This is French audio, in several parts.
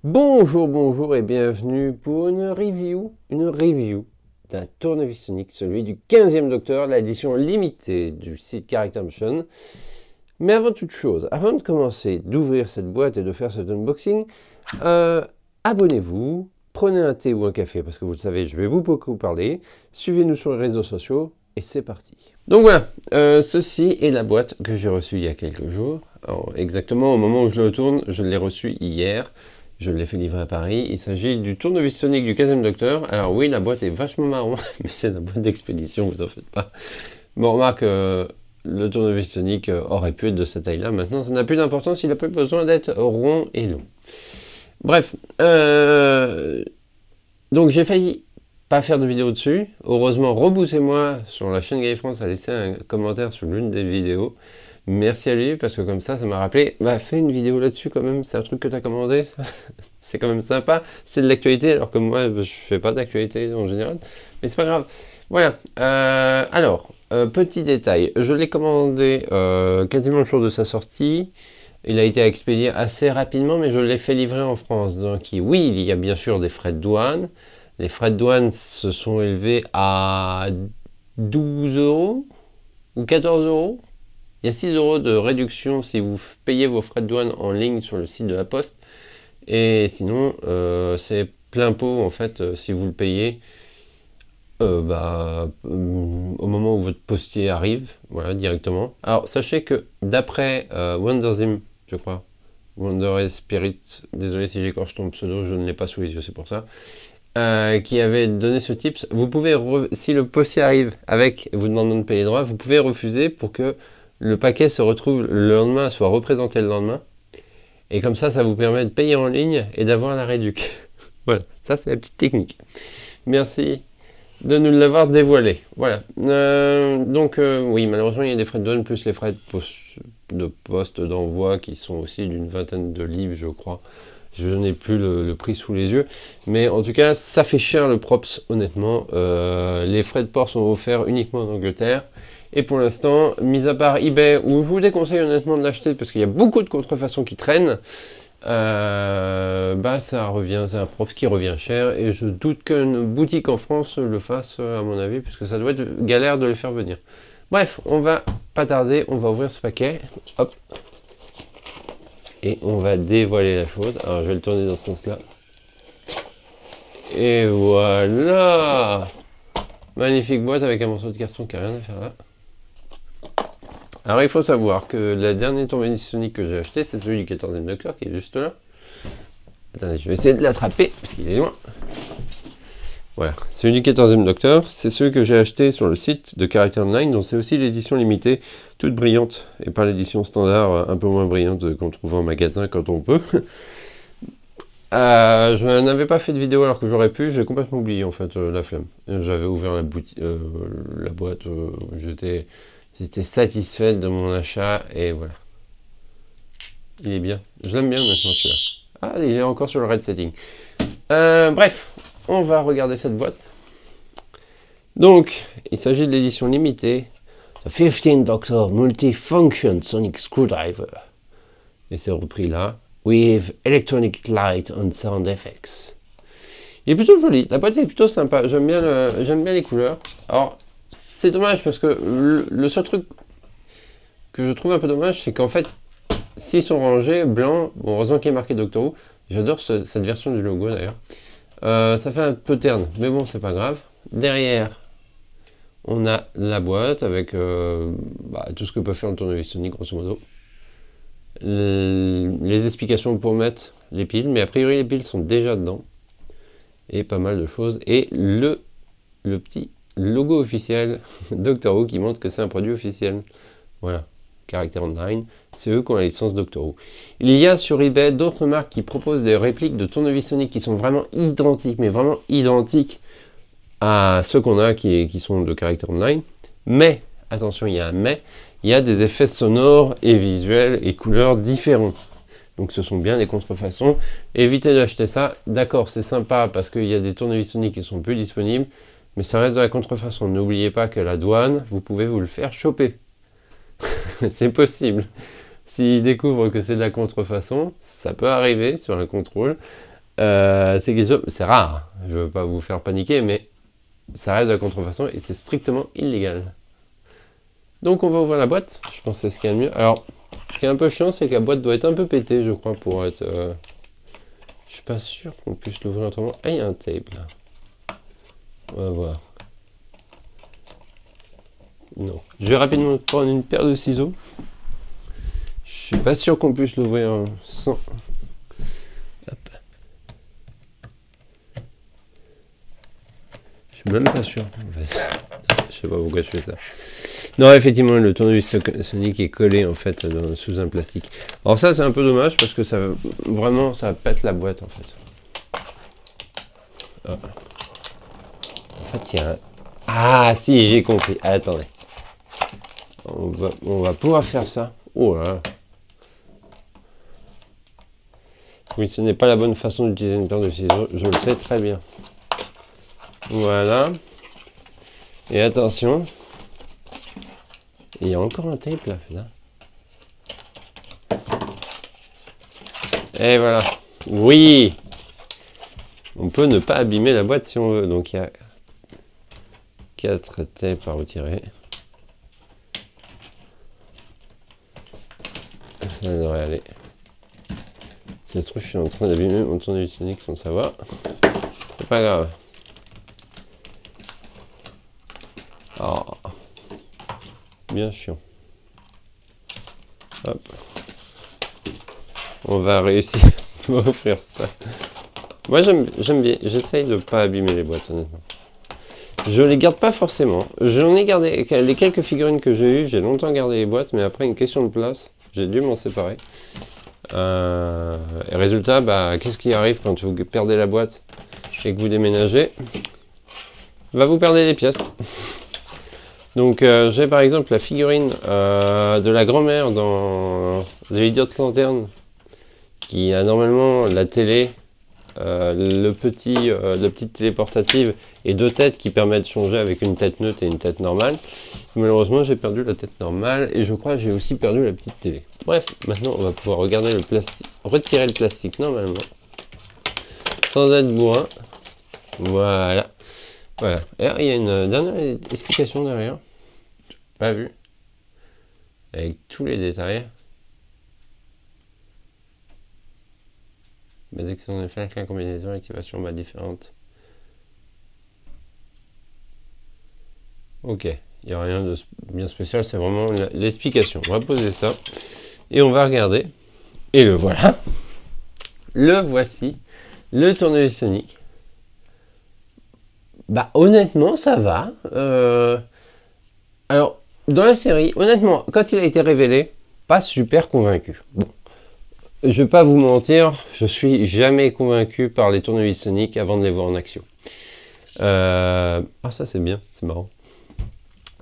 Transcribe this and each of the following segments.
Bonjour, bonjour et bienvenue pour une review d'un tournevis sonique, celui du 15e Docteur, l'édition limitée du site Character Motion. Mais avant toute chose, avant de commencer d'ouvrir cette boîte et de faire cet unboxing, abonnez-vous, prenez un thé ou un café parce que vous le savez, je vais beaucoup parler, suivez-nous sur les réseaux sociaux et c'est parti. Donc voilà, ceci est la boîte que j'ai reçue il y a quelques jours. Alors, exactement au moment où je le tourne, je l'ai reçue hier. Je l'ai fait livrer à Paris. Il s'agit du tournevis sonique du 15e Docteur. Alors oui, la boîte est vachement marron, mais c'est la boîte d'expédition, vous en faites pas. Bon, remarque, le tournevis sonique aurait pu être de cette taille-là. Maintenant, ça n'a plus d'importance, il n'a plus besoin d'être rond et long. Bref, donc j'ai failli pas faire de vidéo dessus. Heureusement, reboussez-moi sur la chaîne Gaël France à laisser un commentaire sur l'une des vidéos. Merci à lui, parce que comme ça m'a rappelé, bah fais une vidéo là-dessus quand même, c'est un truc que tu as commandé, c'est quand même sympa, c'est de l'actualité, alors que moi je fais pas d'actualité en général, mais c'est pas grave. Voilà, petit détail, je l'ai commandé quasiment le jour de sa sortie, il a été expédié assez rapidement, mais je l'ai fait livrer en France, donc oui, il y a bien sûr des frais de douane, les frais de douane se sont élevés à 12 € ou 14 €. Il y a 6 € de réduction si vous payez vos frais de douane en ligne sur le site de la Poste. Et sinon, c'est plein pot en fait si vous le payez au moment où votre postier arrive, voilà, directement. Alors, sachez que d'après Wonderzim, je crois, Wonder Spirit, désolé si j'écorche ton pseudo, je ne l'ai pas sous les yeux, c'est pour ça, qui avait donné ce tips, vous pouvez, si le postier arrive avec vous demandant de payer droit, vous pouvez refuser pour que le paquet se retrouve le lendemain, soit représenté le lendemain. Et comme ça vous permet de payer en ligne et d'avoir la réduc. Voilà, ça c'est la petite technique. Merci de nous l'avoir dévoilé. Voilà. Oui, malheureusement, il y a des frais de douane plus les frais de poste d'envoi qui sont aussi d'une vingtaine de livres, je crois. Je n'ai plus le prix sous les yeux. Mais en tout cas, ça fait cher le props, honnêtement. Les frais de port sont offerts uniquement en Angleterre. Et pour l'instant, mis à part eBay, où je vous déconseille honnêtement de l'acheter parce qu'il y a beaucoup de contrefaçons qui traînent, ça revient, c'est un props qui revient cher. Et je doute qu'une boutique en France le fasse, à mon avis, puisque ça doit être galère de les faire venir. Bref, on va pas tarder, on va ouvrir ce paquet. Hop. Et on va dévoiler la chose. Alors je vais le tourner dans ce sens-là. Et voilà! Magnifique boîte avec un morceau de carton qui n'a rien à faire là. Alors il faut savoir que le dernier tournevis sonique que j'ai acheté, c'est celui du 14e Docteur qui est juste là. Attendez, je vais essayer de l'attraper parce qu'il est loin. Voilà, celui du 14e Docteur, c'est celui que j'ai acheté sur le site de Character Online, donc c'est aussi l'édition limitée, toute brillante, et pas l'édition standard, un peu moins brillante qu'on trouve en magasin quand on peut. Je n'avais pas fait de vidéo alors que j'aurais pu, j'ai complètement oublié en fait la flemme. J'avais ouvert la boîte, j'étais satisfait de mon achat et voilà. Il est bien, je l'aime bien maintenant celui-là. Ah, il est encore sur le red setting. Bref, on va regarder cette boîte. Donc, il s'agit de l'édition limitée, The 15th Doctor Multifunction Sonic Screwdriver. Et c'est repris là. With Electronic Light and Sound Effects. Il est plutôt joli, la boîte est plutôt sympa, j'aime bien les couleurs. Alors, c'est dommage parce que le seul truc que je trouve un peu dommage, c'est qu'en fait, s'ils sont rangés, blancs, bon, heureusement qu'il est marqué Doctor Who, j'adore cette version du logo d'ailleurs. Ça fait un peu terne, mais bon, c'est pas grave. Derrière, on a la boîte avec tout ce que peut faire le tournevis sonique, grosso modo. Les explications pour mettre les piles, mais a priori les piles sont déjà dedans et pas mal de choses et le petit logo officiel Doctor Who qui montre que c'est un produit officiel. Voilà, Character Online, c'est eux qui ont la licence Doctor Who. Il y a sur eBay d'autres marques qui proposent des répliques de tournevis soniques qui sont vraiment identiques, mais vraiment identiques à ceux qu'on a qui sont de Character Online, mais attention, il y a un mais, il y a des effets sonores et visuels et couleurs différents. Donc ce sont bien des contrefaçons. Évitez d'acheter ça. D'accord, c'est sympa parce qu'il y a des tournevis soniques qui sont plus disponibles, mais ça reste de la contrefaçon. N'oubliez pas que la douane, vous pouvez vous le faire choper. C'est possible. S'ils découvrent que c'est de la contrefaçon, ça peut arriver sur un contrôle. C'est rare, je veux pas vous faire paniquer, mais ça reste de la contrefaçon et c'est strictement illégal. Donc on va ouvrir la boîte, je pense que c'est ce qu'il y a de mieux. Alors, ce qui est un peu chiant, c'est que la boîte doit être un peu pétée, je crois, pour être... Je suis pas sûr qu'on puisse l'ouvrir autrement. Ah, il y a un tape là. On va voir. Non. Je vais rapidement prendre une paire de ciseaux. Je suis pas sûr qu'on puisse l'ouvrir sans... Hop. Je suis même pas sûr. Je sais pas pourquoi je fais ça. Non, effectivement, le tournevis Sonic est collé en fait sous un plastique. Alors ça, c'est un peu dommage parce que ça vraiment ça pète la boîte en fait. Oh. En fait, il y a un... Ah si, j'ai compris. Attendez. On va pouvoir faire ça. Oh là là. Oui, ce n'est pas la bonne façon d'utiliser une paire de ciseaux, je le sais très bien. Voilà. Et attention. Il y a encore un tape là. Et voilà. Oui. On peut ne pas abîmer la boîte si on veut. Donc il y a 4 tapes à retirer. Ça devrait aller. Ça se trouve, je suis en train d'abîmer mon tournevis Sonic sans savoir. C'est pas grave. Oh. Bien chiant. Hop. On va réussir à offrir ça. Moi j'aime bien, j'essaye de ne pas abîmer les boîtes honnêtement. Je les garde pas forcément. J'en ai gardé, les quelques figurines que j'ai eues, j'ai longtemps gardé les boîtes, mais après une question de place, j'ai dû m'en séparer. Et résultat, bah, qu'est-ce qui arrive quand vous perdez la boîte et que vous déménagez? Bah, vous perdez les pièces. Donc j'ai par exemple la figurine de la grand-mère dans The Idiot Lantern qui a normalement la télé, la petite télé portative et 2 têtes qui permettent de changer avec une tête neutre et une tête normale. Malheureusement j'ai perdu la tête normale et je crois que j'ai aussi perdu la petite télé. Bref, maintenant on va pouvoir regarder le plastique, retirer le plastique normalement sans être bourrin. Voilà. Voilà. Alors, il y a une dernière explication derrière. Pas vu. Avec tous les détails. Basique son effet avec la combinaison, activation différente. Ok. Il n'y a rien de bien spécial. C'est vraiment l'explication. On va poser ça. Et on va regarder. Et le voilà. Le voici. Le tournevis Sonic. Bah honnêtement ça va. Alors dans la série, honnêtement, quand il a été révélé, pas super convaincu. Bon, je vais pas vous mentir, je suis jamais convaincu par les tournevis Sonic avant de les voir en action. Ah ça c'est bien, c'est marrant.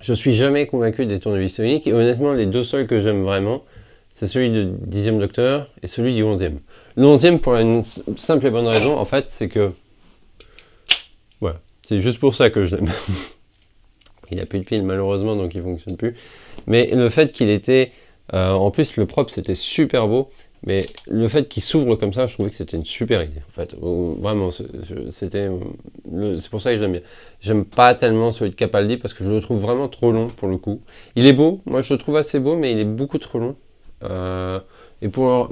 Je suis jamais convaincu des tournevis Sonic et honnêtement les deux seuls que j'aime vraiment, c'est celui du 10e Docteur et celui du 11e. Le 11e pour une simple et bonne raison en fait, c'est que voilà. C'est juste pour ça que je l'aime. Il a plus de pile malheureusement donc il fonctionne plus. Mais le fait qu'il était... en plus le propre c'était super beau. Mais le fait qu'il s'ouvre comme ça, je trouvais que c'était une super idée. En fait, vraiment, c'était... C'est pour ça que j'aime bien. J'aime pas tellement celui de Capaldi parce que je le trouve vraiment trop long pour le coup. Il est beau, moi je le trouve assez beau mais il est beaucoup trop long.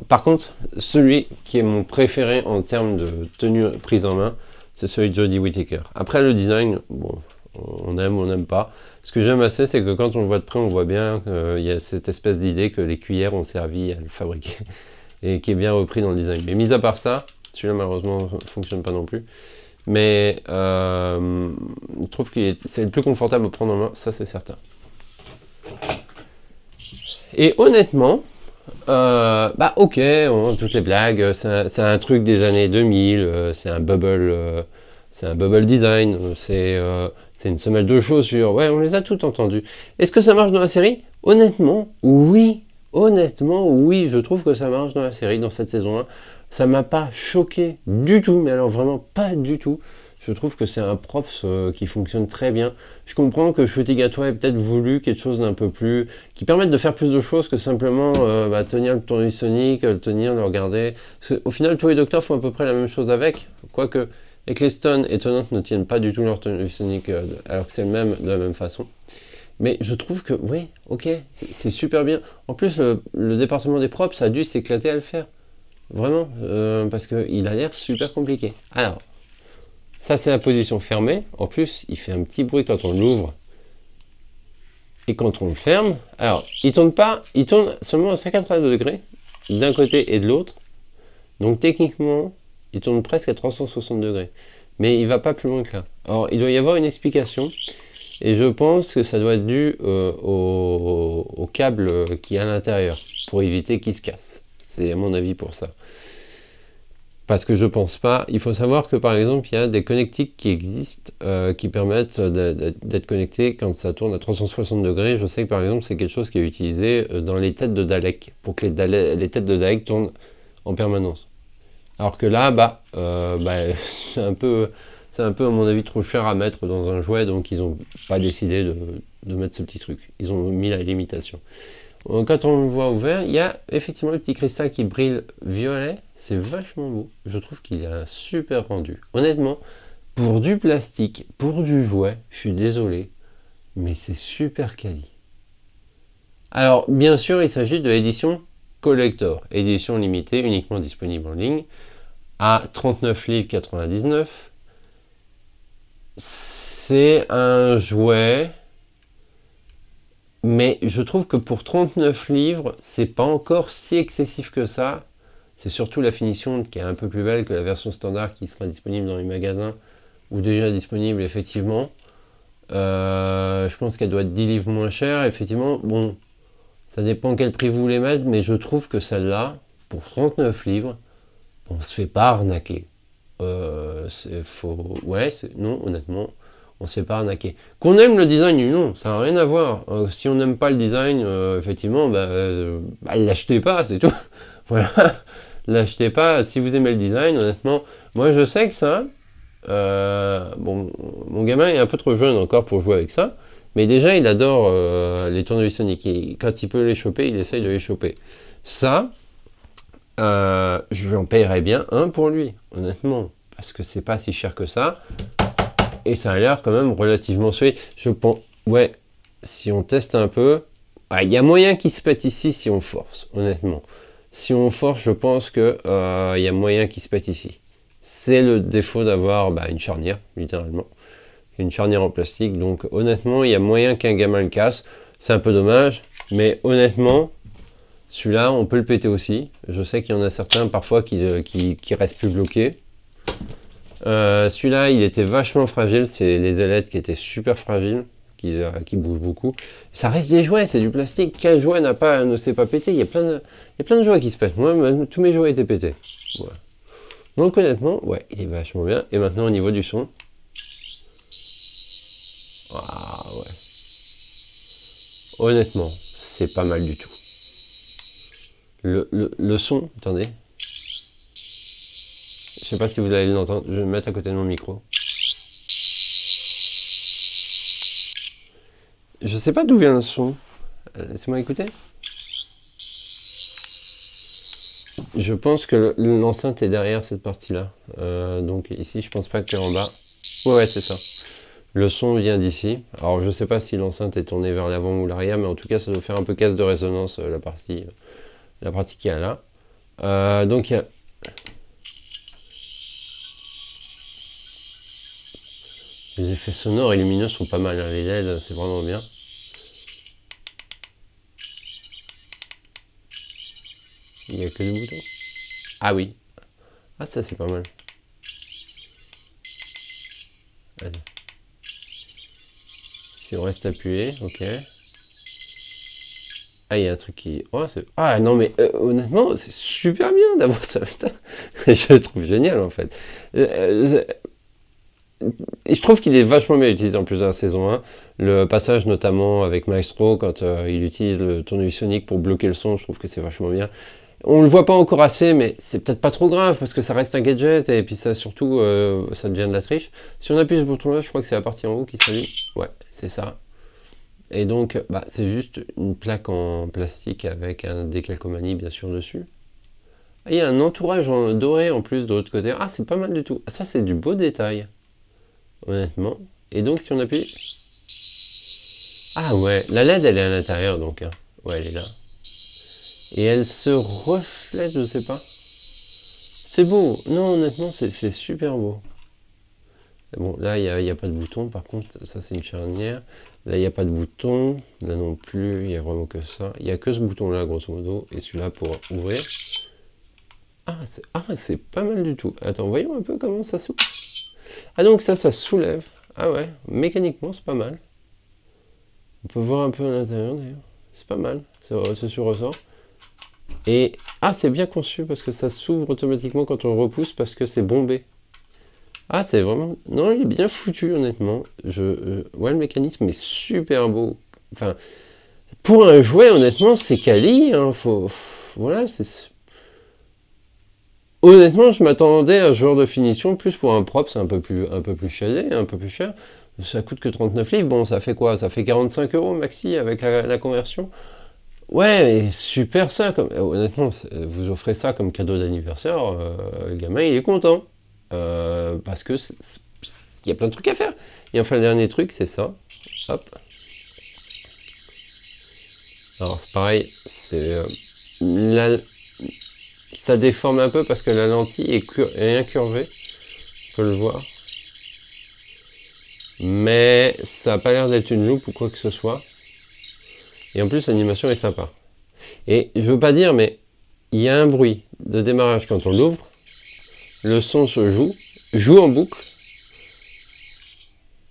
Par contre, celui qui est mon préféré en termes de tenue prise en main, c'est celui de Jodie Whittaker. Après le design, bon, on aime ou on n'aime pas. Ce que j'aime assez, c'est que quand on le voit de près, on voit bien qu'il y a cette espèce d'idée que les cuillères ont servi à le fabriquer. Et qui est bien repris dans le design. Mais mis à part ça, celui-là malheureusement ne fonctionne pas non plus. Mais je trouve que c'est le plus confortable à prendre en main, ça c'est certain. Et honnêtement, bah ok, toutes les blagues, c'est un truc des années 2000, c'est un bubble design, c'est une semelle de chaussures, ouais, on les a toutes entendues. Est-ce que ça marche dans la série? Honnêtement, oui. Honnêtement, oui, je trouve que ça marche dans la série, dans cette saison 1. Ça m'a pas choqué du tout, mais alors vraiment pas du tout. je trouve que c'est un props qui fonctionne très bien. Je comprends que Shootigato ait peut-être voulu quelque chose d'un peu plus... qui permette de faire plus de choses que simplement tenir le tournevis sonique, le tenir, le regarder. Au final, tous les docteurs font à peu près la même chose avec, quoique Eccleston et Tennant ne tiennent pas du tout leur tournevis sonique alors que c'est le même de la même façon. Mais je trouve que, oui, ok, c'est super bien. En plus, le département des props a dû s'éclater à le faire. Vraiment, parce qu'il a l'air super compliqué. Alors, ça c'est la position fermée. En plus, il fait un petit bruit quand on l'ouvre. Et quand on le ferme, alors, il tourne pas, il tourne seulement à 182 degrés, d'un côté et de l'autre. Donc techniquement, il tourne presque à 360 degrés. Mais il va pas plus loin que là. Alors, il doit y avoir une explication. Et je pense que ça doit être dû au câble qui est à l'intérieur, pour éviter qu'il se casse. C'est à mon avis pour ça. Parce que je pense pas. Il faut savoir que par exemple, il y a des connectiques qui existent qui permettent d'être connectés quand ça tourne à 360 degrés. Je sais que par exemple, c'est quelque chose qui est utilisé dans les têtes de Dalek, pour que les têtes de Dalek tournent en permanence. Alors que là, c'est un peu à mon avis trop cher à mettre dans un jouet, donc ils n'ont pas décidé de mettre ce petit truc. Ils ont mis la limitation. Quand on le voit ouvert, il y a effectivement le petit cristal qui brille violet. C'est vachement beau. Je trouve qu'il a un super rendu. Honnêtement, pour du plastique, pour du jouet, je suis désolé, mais c'est super quali. Alors, bien sûr, il s'agit de l'édition collector, édition limitée, uniquement disponible en ligne, à 39 livres 99. C'est un jouet... Mais je trouve que pour 39 livres, c'est pas encore si excessif que ça. C'est surtout la finition qui est un peu plus belle que la version standard qui sera disponible dans les magasins, ou déjà disponible effectivement. Je pense qu'elle doit être 10 livres moins chère. Effectivement, bon, ça dépend quel prix vous voulez mettre, mais je trouve que celle-là, pour 39 livres, on se fait pas arnaquer. Non, honnêtement. On s'est pas arnaqué. Qu'on aime le design ou non, ça n'a rien à voir. Si on n'aime pas le design, effectivement, l'achetez pas, c'est tout. Voilà, l'achetez pas. Si vous aimez le design, honnêtement, moi je sais que ça, bon, mon gamin est un peu trop jeune encore pour jouer avec ça, mais déjà il adore les tournevis Sonic. Quand il peut les choper, il essaye de les choper. Ça, je lui en payerais bien un pour lui, honnêtement, parce que c'est pas si cher que ça. Et ça a l'air quand même relativement solide. Je pense, ouais, si on teste un peu, il y a moyen qu'il se pète ici si on force, honnêtement. Si on force, je pense qu'il y a moyen qu'il se pète ici. C'est le défaut d'avoir une charnière, littéralement. Une charnière en plastique. Donc honnêtement, il y a moyen qu'un gamin le casse. C'est un peu dommage, mais honnêtement, celui-là, on peut le péter aussi. Je sais qu'il y en a certains parfois qui restent plus bloqués. Celui-là, il était vachement fragile, c'est les ailettes qui étaient super fragiles, qui bougent beaucoup. Ça reste des jouets, c'est du plastique. Quel jouet ne s'est pas pété? Il y a plein de jouets qui se pètent. Moi, tous mes jouets étaient pétés. Voilà. Donc honnêtement, ouais, il est vachement bien. Et maintenant, au niveau du son. Ah ouais. Honnêtement, c'est pas mal du tout. Le son, attendez. Je sais pas si vous allez l'entendre, je vais me mettre à côté de mon micro. Je sais pas d'où vient le son. Laissez-moi écouter. Je pense que l'enceinte est derrière cette partie-là. Donc ici, je pense pas que en bas. Ouais, c'est ça. Le son vient d'ici. Alors je sais pas si l'enceinte est tournée vers l'avant ou l'arrière, mais en tout cas, ça doit faire un peu caisse de résonance la partie qui est là. Donc il y a... Les effets sonores et lumineux sont pas mal, hein. Les LED, c'est vraiment bien. Il n'y a que deux boutons. Ah oui. Ah ça c'est pas mal. Allez. Si on reste appuyé, ok. Ah, il y a un truc qui... Oh, ah non mais honnêtement, c'est super bien d'avoir ça, putain. Je le trouve génial en fait. Et je trouve qu'il est vachement bien utilisé en plus de la saison 1. Le passage notamment avec Maestro, quand il utilise le tournevis sonique pour bloquer le son, je trouve que c'est vachement bien. On le voit pas encore assez, mais c'est peut-être pas trop grave parce que ça reste un gadget et puis ça surtout ça devient de la triche. Si on appuie ce bouton-là, je crois que c'est la partie en haut qui s'allume. Ouais, c'est ça. Et donc, bah, c'est juste une plaque en plastique avec un décalcomanie bien sûr dessus. Ah, il y a un entourage en doré en plus de l'autre côté. Ah, c'est pas mal du tout. Ah, ça, c'est du beau détail, honnêtement. Et donc, si on appuie... Ah ouais, la LED, elle est à l'intérieur, donc. Hein. Ouais, elle est là. Et elle se reflète, je sais pas. C'est beau. Non, honnêtement, c'est super beau. Bon, là, il n'y a pas de bouton. Par contre, ça, c'est une charnière. Là, il n'y a pas de bouton. Là non plus, il n'y a vraiment que ça. Il n'y a que ce bouton-là, grosso modo. Et celui-là pour ouvrir. Ah, c'est pas mal du tout. Attends, voyons un peu comment ça s'ouvre. Ah, donc ça soulève. Ah ouais, mécaniquement, c'est pas mal. On peut voir un peu à l'intérieur, d'ailleurs. C'est pas mal. C'est sur ressort. Et, ah, c'est bien conçu parce que ça s'ouvre automatiquement quand on repousse parce que c'est bombé. Ah, c'est vraiment... Non, il est bien foutu, honnêtement. Ouais, le mécanisme est super beau. Enfin, pour un jouet, honnêtement, c'est quali. Hein, voilà, c'est... Honnêtement, je m'attendais à ce genre de finition, plus pour un propre, c'est un peu plus shadé, un peu plus cher. Ça coûte que 39 livres. Bon, ça fait quoi? Ça fait 45 € maxi avec la conversion. Ouais, super ça. Honnêtement, vous offrez ça comme cadeau d'anniversaire, le gamin, il est content. Parce que il y a plein de trucs à faire. Et enfin, le dernier truc, c'est ça. Hop. Alors, c'est pareil, ça déforme un peu parce que la lentille est incurvée. On peut le voir. Mais ça n'a pas l'air d'être une loupe ou quoi que ce soit. Et en plus, l'animation est sympa. Et je veux pas dire, mais il y a un bruit de démarrage quand on l'ouvre. Le son se joue en boucle.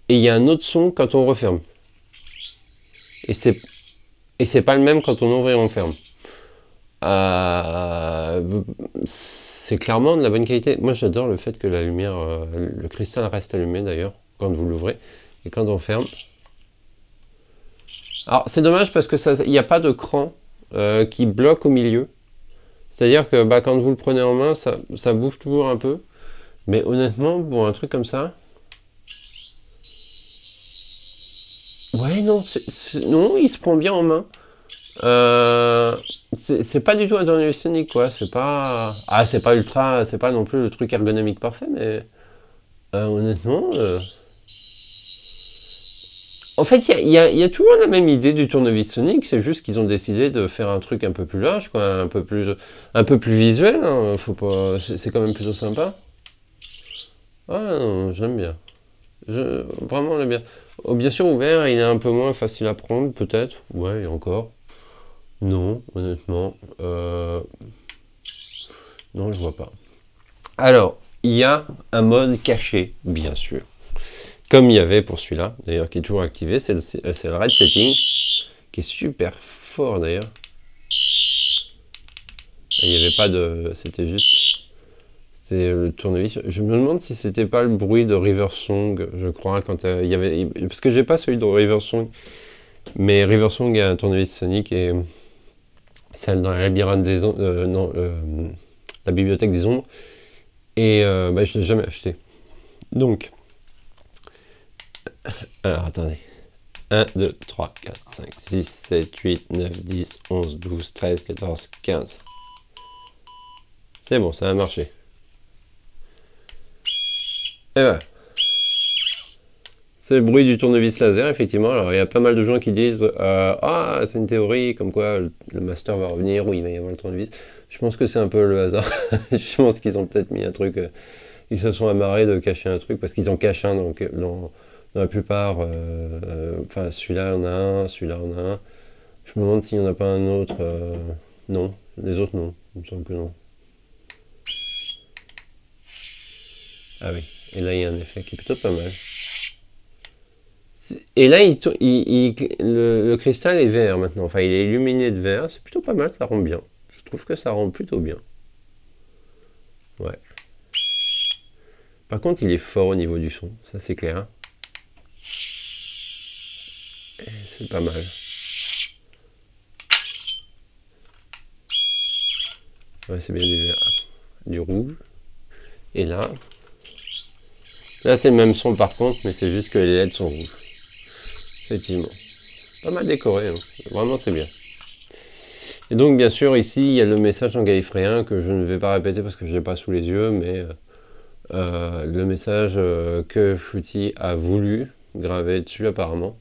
Et il y a un autre son quand on referme. Et c'est pas le même quand on ouvre et on ferme. C'est clairement de la bonne qualité. Moi, j'adore le fait que la lumière, le cristal reste allumé d'ailleurs quand vous l'ouvrez et quand on ferme. Alors, c'est dommage parce que il n'y a pas de cran qui bloque au milieu. C'est-à-dire que bah, quand vous le prenez en main, ça bouge toujours un peu. Mais honnêtement, pour un truc comme ça... Ouais, non, non, il se prend bien en main. C'est pas du tout un tournevis scénique, quoi. C'est pas... Ah, c'est pas ultra... C'est pas non plus le truc ergonomique parfait, mais... honnêtement... En fait, il y a toujours la même idée du tournevis sonique, c'est juste qu'ils ont décidé de faire un truc un peu plus large, quoi, un peu plus visuel. Hein, faut pas, c'est quand même plutôt sympa. Ah non, j'aime bien. Vraiment, j'aime bien. Oh, bien sûr, ouvert, il est un peu moins facile à prendre, peut-être. Ouais, et encore. Non, honnêtement. Non, je vois pas. Alors, il y a un mode caché, bien sûr. Comme il y avait pour celui-là, d'ailleurs, qui est toujours activé, c'est le Red Setting, qui est super fort d'ailleurs. Il n'y avait pas de... C'était juste... C'était le tournevis. Je me demande si c'était pas le bruit de River Song, je crois, quand il y avait... Parce que j'ai pas celui de River Song, mais River Song a un tournevis sonique et celle dans la labyrinthe des ombres... non, la bibliothèque des ombres. Et bah, je l'ai jamais acheté. Donc... Alors, attendez. 1, 2, 3, 4, 5, 6, 7, 8, 9, 10, 11, 12, 13, 14, 15. C'est bon, ça a marché. Et voilà. C'est le bruit du tournevis laser, effectivement. Alors, il y a pas mal de gens qui disent ah, c'est une théorie, comme quoi le master va revenir, ou il va y avoir le tournevis. Je pense que c'est un peu le hasard. Je pense qu'ils ont peut-être mis un truc... ils se sont amarrés de cacher un truc, parce qu'ils en cachent un dans la plupart. Enfin, celui-là en a un, celui-là en a un. Je me demande s'il n'y en a pas un autre. Non, les autres non. Il me semble que non. Ah oui, et là il y a un effet qui est plutôt pas mal. Et là, le cristal est vert maintenant. Enfin, il est illuminé de vert. C'est plutôt pas mal, ça rend bien. Je trouve que ça rend plutôt bien. Ouais. Par contre, il est fort au niveau du son. Ça, c'est clair. C'est pas mal. Ouais, c'est bien du vert. Du rouge. Et là c'est le même son par contre, mais c'est juste que les LED sont rouges. Effectivement. Pas mal décoré, hein. Vraiment c'est bien. Et donc bien sûr ici il y a le message en gallifréen que je ne vais pas répéter parce que je l'ai pas sous les yeux, mais le message que Footy a voulu graver dessus apparemment.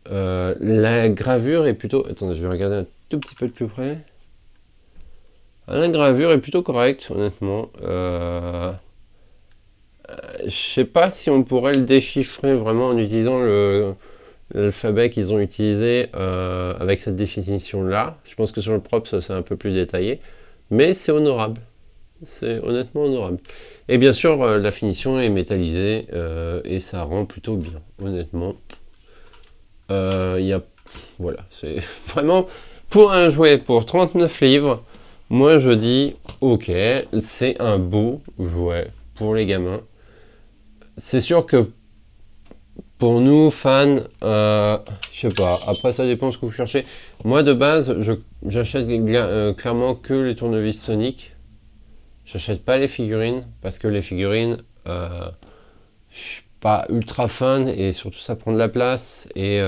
La gravure est plutôt... Attendez, je vais regarder un tout petit peu de plus près. La gravure est plutôt correcte, honnêtement. Je sais pas si on pourrait le déchiffrer vraiment en utilisant l'alphabet qu'ils ont utilisé avec cette définition-là. Je pense que sur le propre, c'est un peu plus détaillé. Mais c'est honorable. C'est honnêtement honorable. Et bien sûr, la finition est métallisée et ça rend plutôt bien, honnêtement. Voilà, c'est vraiment pour un jouet pour 39 livres. Moi, je dis, ok, c'est un beau jouet pour les gamins. C'est sûr que pour nous, fans, je sais pas, après ça dépend ce que vous cherchez. Moi, de base, j'achète clairement que les tournevis Sonic. J'achète pas les figurines, parce que les figurines, je suis pas ultra fan, et surtout ça prend de la place, et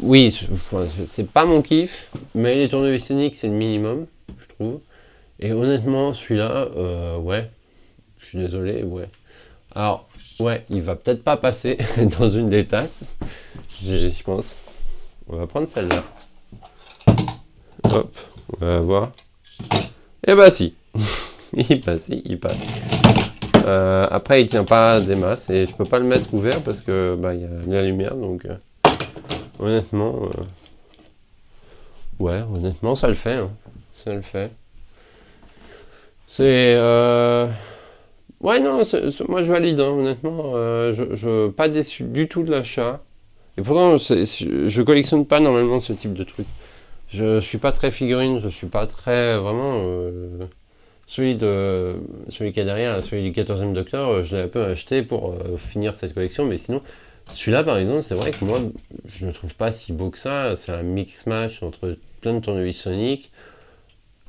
oui, c'est pas mon kiff, mais les tournevis Sonic, c'est le minimum, je trouve. Et honnêtement, celui-là, ouais, je suis désolé, ouais. Alors, ouais, il va peut-être pas passer dans une des tasses, je pense. On va prendre celle-là. Hop, on va voir. Et bah si, il passe, il passe. Après, il tient pas des masses et je peux pas le mettre ouvert parce que bah, y a la lumière, donc honnêtement, ouais, honnêtement, ça le fait, hein. Ça le fait. C'est ouais, non, moi je valide, hein, honnêtement. Je pas déçu du tout de l'achat. Et pourtant, je collectionne pas normalement ce type de truc. Je suis pas très figurine, je suis pas très vraiment. Celui qui est derrière, celui du 14e Docteur, je l'ai un peu acheté pour finir cette collection, mais sinon, celui-là par exemple, c'est vrai que moi, je ne trouve pas si beau que ça. C'est un mix-match entre plein de tournevis Sonic.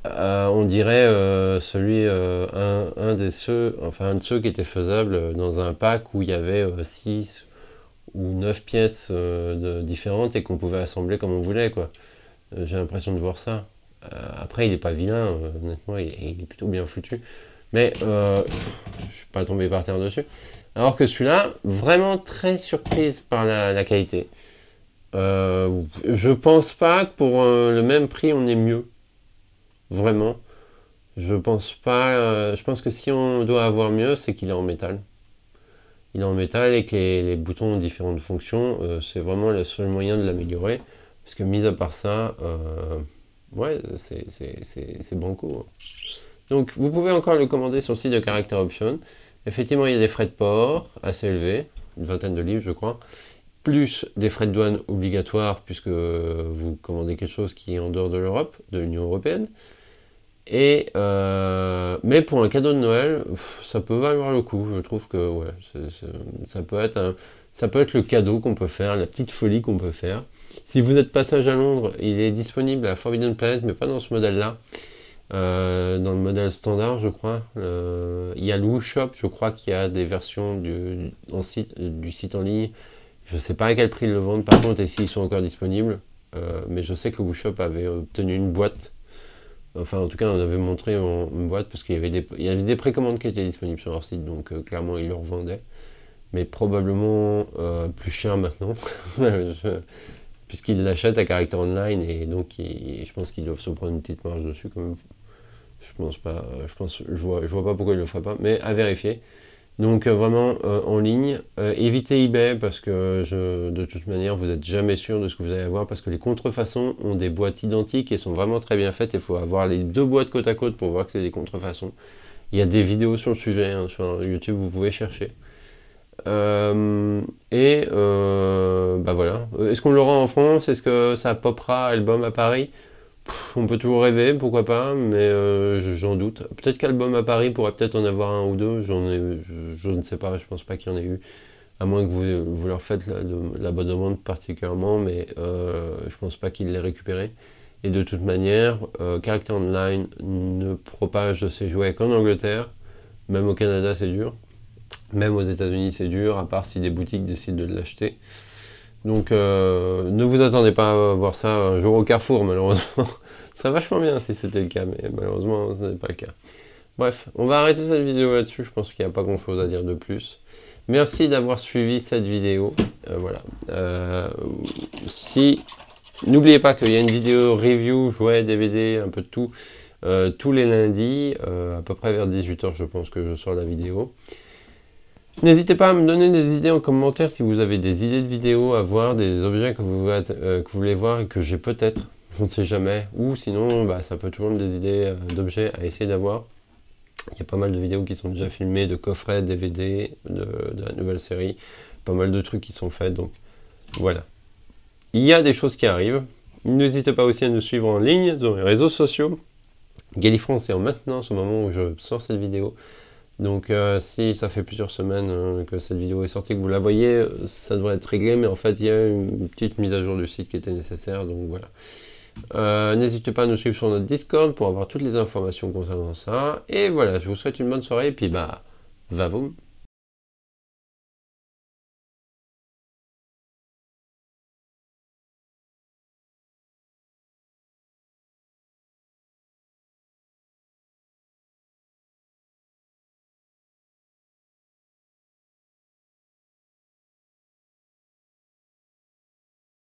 On dirait un de ceux qui était faisable dans un pack où il y avait 6 ou 9 pièces différentes et qu'on pouvait assembler comme on voulait, quoi. J'ai l'impression de voir ça. Après, il est pas vilain, honnêtement, il est plutôt bien foutu. Mais je suis pas tombé par terre dessus. Alors que celui-là, vraiment très surprise par la qualité. Je pense pas que pour le même prix, on est mieux. Vraiment. Je pense pas. Je pense que si on doit avoir mieux, c'est qu'il est en métal. Il est en métal et que les boutons ont différentes fonctions. C'est vraiment le seul moyen de l'améliorer. Parce que, mis à part ça, ouais, c'est banco. Donc, vous pouvez encore le commander sur le site de Character Option. Effectivement, il y a des frais de port assez élevés, une vingtaine de livres, je crois. Plus des frais de douane obligatoires, puisque vous commandez quelque chose qui est en dehors de l'Europe, de l'Union Européenne. Et, mais pour un cadeau de Noël, ça peut valoir le coup. Je trouve que ouais, ça peut être le cadeau qu'on peut faire, la petite folie qu'on peut faire. Si vous êtes passage à Londres, il est disponible à Forbidden Planet, mais pas dans ce modèle-là. Dans le modèle standard, je crois. Il y a le WooShop, je crois qu'il y a des versions du site en ligne. Je ne sais pas à quel prix ils le vendent par contre et s'ils sont encore disponibles. Mais je sais que le WooShop avait obtenu une boîte. Enfin, en tout cas, on avait montré une boîte parce qu'il y avait des précommandes qui étaient disponibles sur leur site, donc clairement, ils le revendaient. Mais probablement plus cher maintenant, puisqu'ils l'achètent à Character Online et donc je pense qu'ils doivent se prendre une petite marge dessus quand même. Je pense pas, je vois pas pourquoi ils le feraient pas, mais à vérifier. Donc vraiment en ligne, évitez eBay parce que de toute manière vous n'êtes jamais sûr de ce que vous allez avoir parce que les contrefaçons ont des boîtes identiques et sont vraiment très bien faites. Il faut avoir les deux boîtes côte à côte pour voir que c'est des contrefaçons. Il y a des vidéos sur le sujet, hein, sur YouTube, vous pouvez chercher. Bah voilà. Est-ce qu'on l'aura en France? Est-ce que ça popera album à Paris? On peut toujours rêver, pourquoi pas, mais j'en doute. Peut-être qu'Album à Paris pourrait peut-être en avoir un ou deux, je ne sais pas, je pense pas qu'il y en ait eu, à moins que vous leur faites la bonne demande particulièrement, mais je pense pas qu'ils l'aient récupéré. Et de toute manière, Character Online ne propage de ses jouets qu'en Angleterre. Même au Canada, c'est dur. Même aux États-Unis, c'est dur, à part si des boutiques décident de l'acheter. Donc, ne vous attendez pas à voir ça un jour au Carrefour, malheureusement. Ça serait vachement bien si c'était le cas, mais malheureusement, ce n'est pas le cas. Bref, on va arrêter cette vidéo là-dessus. Je pense qu'il n'y a pas grand-chose à dire de plus. Merci d'avoir suivi cette vidéo. Voilà. N'oubliez pas qu'il y a une vidéo review, jouets, DVD, un peu de tout, tous les lundis, à peu près vers 18 h, je pense que je sors la vidéo. N'hésitez pas à me donner des idées en commentaire si vous avez des idées de vidéos à voir, des objets que vous voulez voir et que j'ai peut-être, je ne sais jamais. Ou sinon, bah, ça peut toujours me des idées d'objets à essayer d'avoir. Il y a pas mal de vidéos qui sont déjà filmées, de coffrets, DVD, de la nouvelle série. Pas mal de trucs qui sont faits, donc voilà. Il y a des choses qui arrivent. N'hésitez pas aussi à nous suivre en ligne dans les réseaux sociaux. Galifrance est en maintenance au moment où je sors cette vidéo. Donc si ça fait plusieurs semaines que cette vidéo est sortie, que vous la voyez, ça devrait être réglé. Mais en fait, il y a une petite mise à jour du site qui était nécessaire. Donc voilà. N'hésitez pas à nous suivre sur notre Discord pour avoir toutes les informations concernant ça. Et voilà, je vous souhaite une bonne soirée. Et puis bah, va vous.